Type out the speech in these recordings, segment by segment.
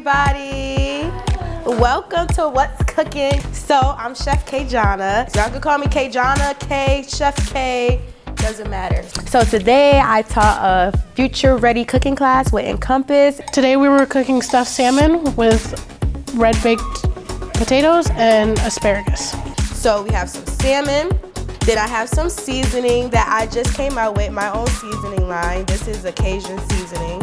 everybody. Welcome to What's Cooking. So I'm Chef Kayjona. Y'all can call me Kayjona, K, Chef K, doesn't matter. So today I taught a Future Ready cooking class with EnCompass. Today we were cooking stuffed salmon with red baked potatoes and asparagus. So we have some salmon. Then I have some seasoning that I just came out with, my own seasoning line. This is a Cajun seasoning.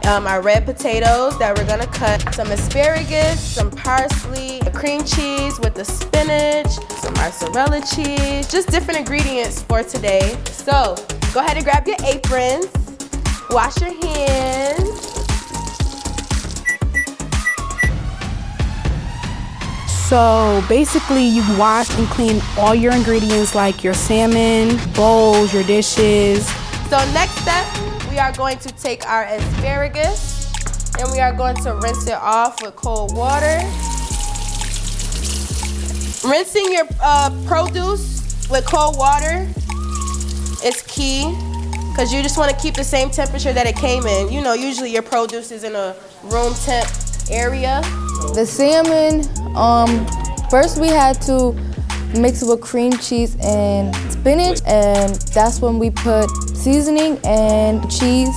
My red potatoes that we're gonna cut, some asparagus, some parsley, cream cheese with the spinach, some mozzarella cheese, just different ingredients for today. So go ahead and grab your aprons, wash your hands. So basically you wash and clean all your ingredients like your salmon, bowls, your dishes. So next step, we are going to take our asparagus and we are going to rinse it off with cold water. Rinsing your produce with cold water is key because you just want to keep the same temperature that it came in. You know, usually your produce is in a room temp area. The salmon, first we had to mix it with cream cheese and spinach, and that's when we put seasoning and cheese,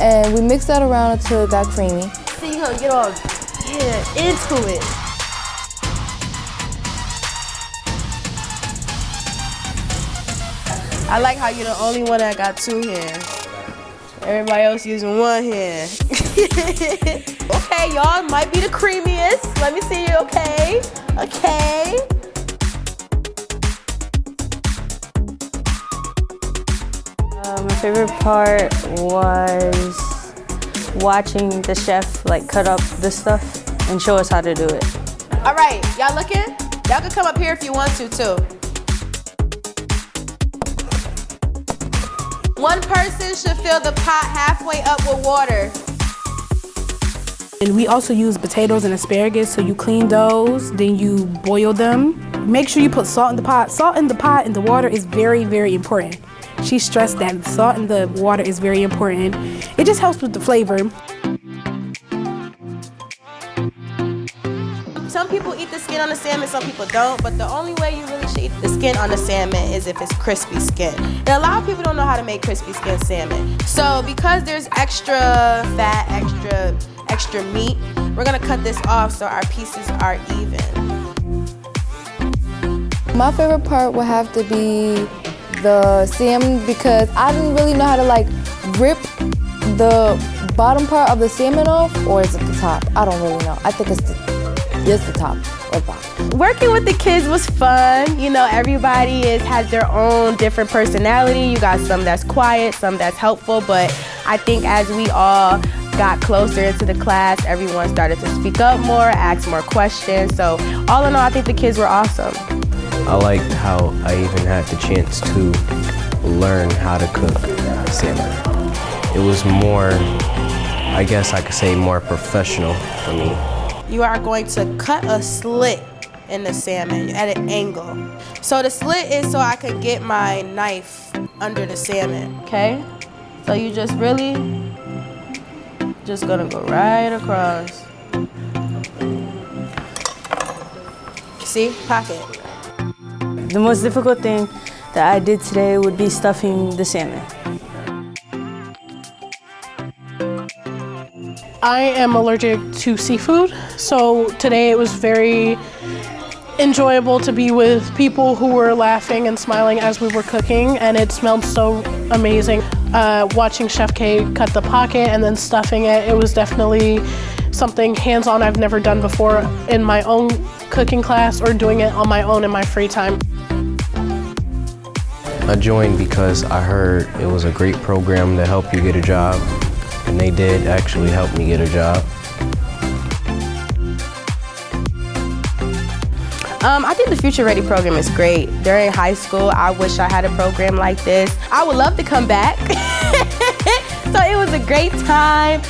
and we mixed that around until it got creamy. So you're gonna get all into it. I like how you're the only one that got two hands. Everybody else using one hand. Okay, y'all might be the creamiest. Let me see you, okay? Okay. My favorite part was watching the chef cut up the stuff and show us how to do it. All right, y'all looking? Y'all can come up here if you want to too. One person should fill the pot halfway up with water. And we also use potatoes and asparagus, so you clean those, then you boil them. Make sure you put salt in the pot. Salt in the pot and the water is very, very important. She stressed that salt in the water is very important. It just helps with the flavor. Some people eat the skin on the salmon, some people don't, but the only way you really should eat the skin on the salmon is if it's crispy skin. And a lot of people don't know how to make crispy skin salmon. So because there's extra fat, extra meat, we're gonna cut this off so our pieces are even. My favorite part would have to be the salmon because I didn't really know how to rip the bottom part of the salmon off, or is it the top? I don't really know. I think it's the top or bottom. Working with the kids was fun. You know, everybody has their own different personality. You got some that's quiet, some that's helpful, but I think as we all got closer into the class, everyone started to speak up more, ask more questions. So all in all, I think the kids were awesome. I liked how I even had the chance to learn how to cook salmon. It was more, I guess I could say, more professional for me. You are going to cut a slit in the salmon at an angle. So the slit is so I can get my knife under the salmon, okay? So you just gonna go right across. See, pocket. The most difficult thing that I did today would be stuffing the salmon. I am allergic to seafood, so today it was very enjoyable to be with people who were laughing and smiling as we were cooking, and it smelled so amazing. Watching Chef K cut the pocket and then stuffing it, it was definitely something hands-on I've never done before in my own cooking class or doing it on my own in my free time. I joined because I heard it was a great program to help you get a job, and they did actually help me get a job. I think the Future Ready program is great. During high school, I wish I had a program like this. I would love to come back. So it was a great time.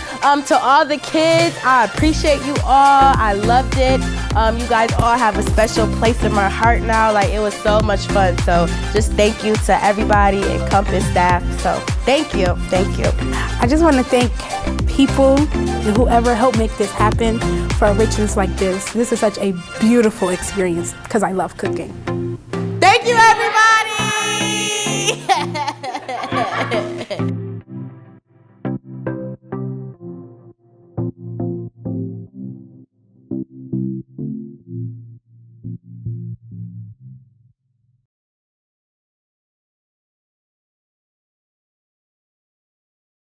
To all the kids, I appreciate you all. I loved it. You guys all have a special place in my heart now. Like, it was so much fun. So just thank you to everybody, EnCompass staff. So thank you, thank you. I just want to thank people and whoever helped make this happen for a richness like this. This is such a beautiful experience because I love cooking. Thank you, everybody.